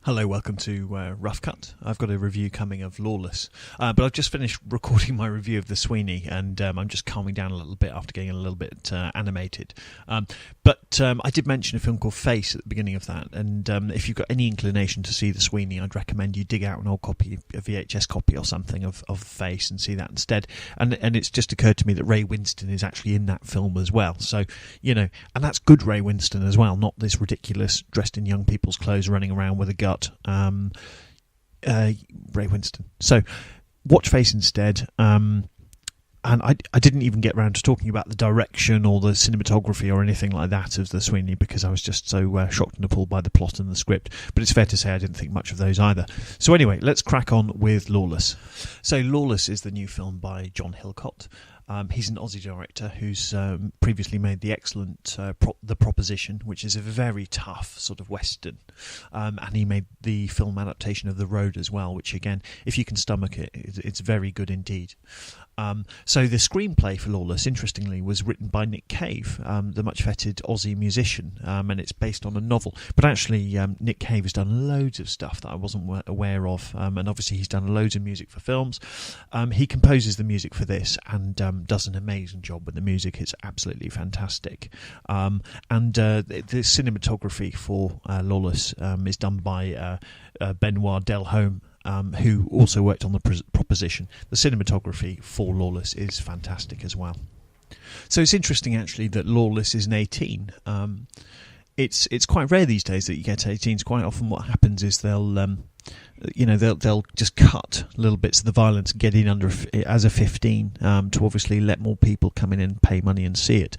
Hello, welcome to Rough Cut. I've got a review coming of Lawless, but I've just finished recording my review of The Sweeney, and I'm just calming down a little bit after getting a little bit animated. But I did mention a film called Face at the beginning of that, and if you've got any inclination to see The Sweeney, I'd recommend you dig out an old copy, a VHS copy or something of Face, and see that instead. And it's just occurred to me that Ray Winstone is actually in that film as well. So, and that's good Ray Winstone as well, not this ridiculous dressed in young people's clothes running around with a gut. Ray Winstone. So watch Face instead. And I didn't even get round to talking about the direction or the cinematography or anything like that of The Sweeney because I was just so shocked and appalled by the plot and the script. But it's fair to say I didn't think much of those either. So anyway, let's crack on with Lawless. So Lawless is the new film by John Hillcott. He's an Aussie director who's previously made the excellent The Proposition, which is a very tough sort of western, and he made the film adaptation of The Road as well, which again, if you can stomach it, it's very good indeed. So the screenplay for Lawless, interestingly, was written by Nick Cave, the much-feted Aussie musician, and it's based on a novel. But actually, Nick Cave has done loads of stuff that I wasn't aware of, and obviously he's done loads of music for films. He composes the music for this and does an amazing job with the music. It's absolutely fantastic. And the cinematography for Lawless is done by Benoit Delhomme, who also worked on The Proposition. The cinematography for Lawless is fantastic as well. So it's interesting actually that Lawless is an 18. It's quite rare these days that you get 18s. Quite often what happens is they'll just cut little bits of the violence, get in under as a 15 to obviously let more people come in and pay money and see it.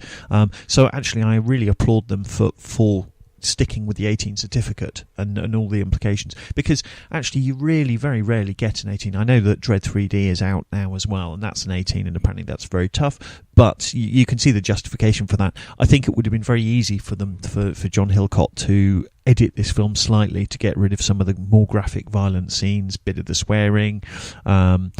So actually I really applaud them for sticking with the 18 certificate and all the implications, because actually you really very rarely get an 18. I know that Dread 3D is out now as well, and that's an 18, and apparently that's very tough, but you can see the justification for that. I think it would have been very easy for them, for John Hillcott, to edit this film slightly to get rid of some of the more graphic violent scenes, bit of the swearing, and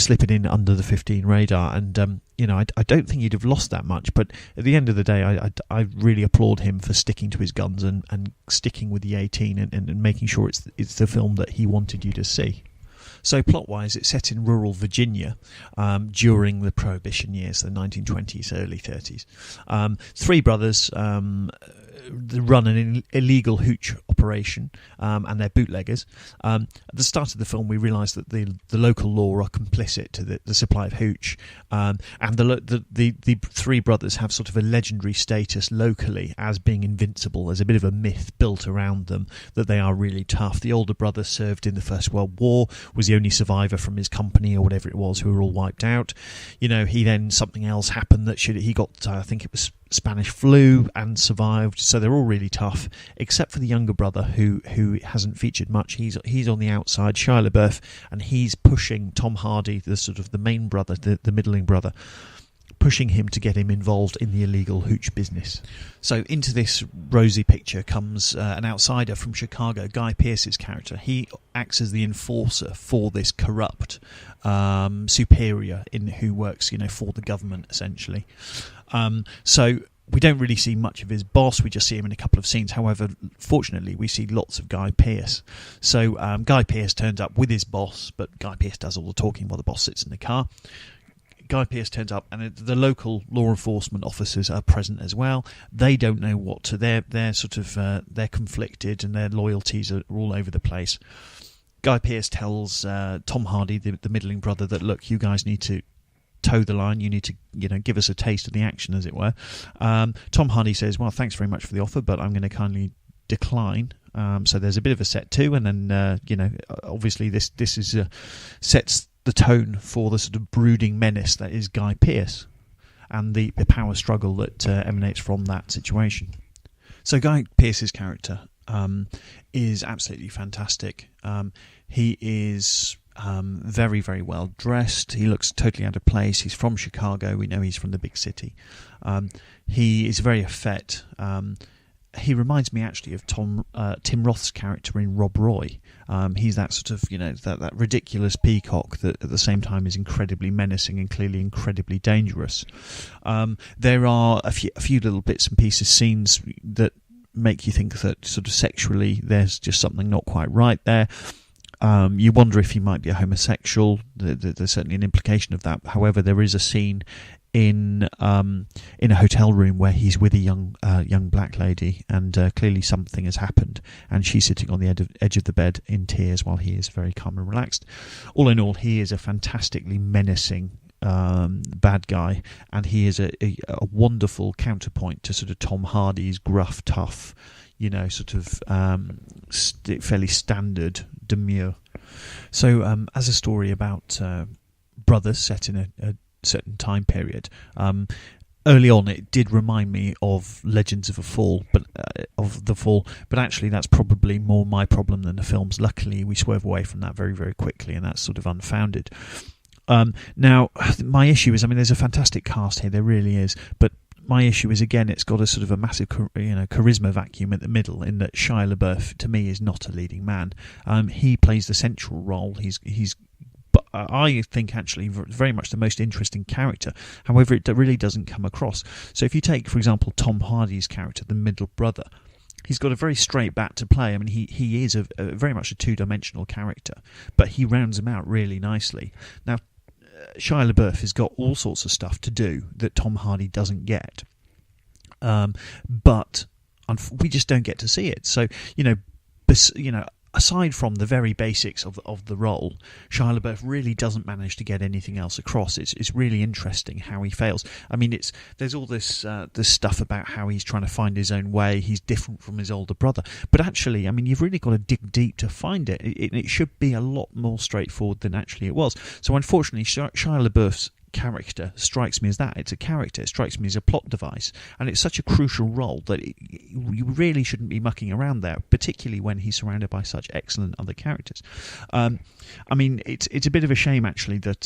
slip it in under the 15 radar, and I don't think he'd have lost that much. But at the end of the day, I really applaud him for sticking to his guns and sticking with the 18 and making sure it's the film that he wanted you to see. So plot-wise, it's set in rural Virginia during the Prohibition years, the 1920s, early 30s. Three brothers run an illegal hooch operation, and they're bootleggers. At the start of the film, we realise that the local law are complicit to the supply of hooch, and the three brothers have sort of a legendary status locally as being invincible. There's a bit of a myth built around them that they are really tough. The older brother served in the First World War, was the only survivor from his company or whatever it was, who were all wiped out. He then, something else happened that he got, I think it was Spanish flu, and survived. So they're all really tough, except for the younger brother who hasn't featured much. He's on the outside, Shia LaBeouf, and he's pushing Tom Hardy, the main brother, the middling brother, pushing him to get him involved in the illegal hooch business. So into this rosy picture comes an outsider from Chicago, Guy Pearce's character. He acts as the enforcer for this corrupt superior who works, for the government, essentially. So we don't really see much of his boss. We just see him in a couple of scenes. However, fortunately, we see lots of Guy Pearce. So Guy Pearce turns up with his boss, but Guy Pearce does all the talking while the boss sits in the car. Guy Pearce turns up, and the local law enforcement officers are present as well. They don't know what to. They're sort of they're conflicted, and their loyalties are all over the place. Guy Pearce tells Tom Hardy, the middling brother, that look, you guys need to toe the line. You need to, give us a taste of the action, as it were. Tom Hardy says, "Well, thanks very much for the offer, but I'm going to kindly decline." So there's a bit of a set too, and then obviously this is sets the tone for the sort of brooding menace that is Guy Pearce and the power struggle that emanates from that situation. So Guy Pearce's character is absolutely fantastic. He is very, very well dressed. He looks totally out of place. He's from Chicago. We know he's from the big city. He is very effete. He reminds me actually of Tim Roth's character in Rob Roy. He's that sort of, that ridiculous peacock that at the same time is incredibly menacing and clearly incredibly dangerous. There are a few little bits and pieces, scenes that make you think that sort of sexually there's just something not quite right there. You wonder if he might be a homosexual. There's certainly an implication of that. However, there is a scene in a hotel room where he's with a young black lady, and clearly something has happened, and she's sitting on the edge of the bed in tears while he is very calm and relaxed. All in all, he is a fantastically menacing bad guy, and he is a wonderful counterpoint to sort of Tom Hardy's gruff, tough, sort of fairly standard demure. So as a story about brothers set in a certain time period, early on it did remind me of Legends of the Fall, but actually that's probably more my problem than the film's. Luckily we swerve away from that very, very quickly, and that's sort of unfounded. Now my issue is, there's a fantastic cast here, there really is, but my issue is, again, it's got a sort of a massive charisma vacuum at the middle, in that Shia LaBeouf to me is not a leading man. He plays the central role. He's but I think actually very much the most interesting character. However, it really doesn't come across. So if you take, for example, Tom Hardy's character, the middle brother, he's got a very straight bat to play. He is a very much a two-dimensional character, but he rounds him out really nicely. Now, Shia LaBeouf has got all sorts of stuff to do that Tom Hardy doesn't get, but we just don't get to see it. So aside from the very basics of the role, Shia LaBeouf really doesn't manage to get anything else across. It's really interesting how he fails. There's all this stuff about how he's trying to find his own way. He's different from his older brother, but actually, you've really got to dig deep to find it. It should be a lot more straightforward than actually it was. So unfortunately, Shia LaBeouf's character strikes me as that. It's a character. It strikes me as a plot device, and it's such a crucial role that you really shouldn't be mucking around there, particularly when he's surrounded by such excellent other characters. It's a bit of a shame actually that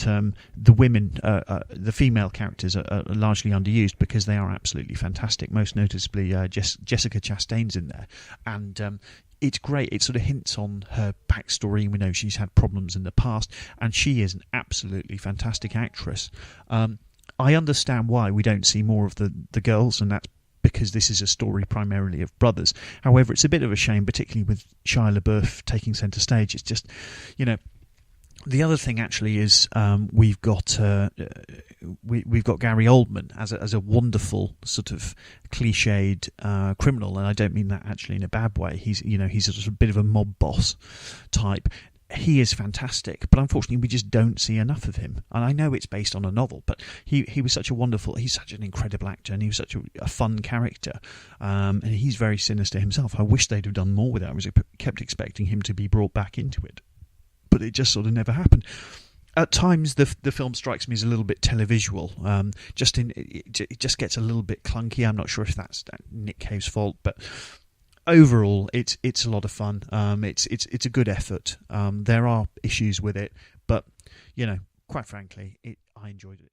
the women, the female characters, are largely underused, because they are absolutely fantastic. Most noticeably, Jessica Chastain's in there, and it's great. It sort of hints on her backstory. We know she's had problems in the past, and she is an absolutely fantastic actress. I understand why we don't see more of the girls, and that's because this is a story primarily of brothers. However, it's a bit of a shame, particularly with Shia LaBeouf taking centre stage. It's just, the other thing actually is we've got Gary Oldman as a wonderful sort of cliched criminal, and I don't mean that actually in a bad way. He's a sort of bit of a mob boss type. He is fantastic, but unfortunately we just don't see enough of him. And I know it's based on a novel, but he was he's such an incredible actor, and he was such a fun character, and he's very sinister himself. I wish they'd have done more with that. I kept expecting him to be brought back into it, but it just sort of never happened. At times, the film strikes me as a little bit televisual. It just gets a little bit clunky. I'm not sure if that's Nick Cave's fault, but overall, it's a lot of fun. It's a good effort. There are issues with it, but quite frankly, I enjoyed it.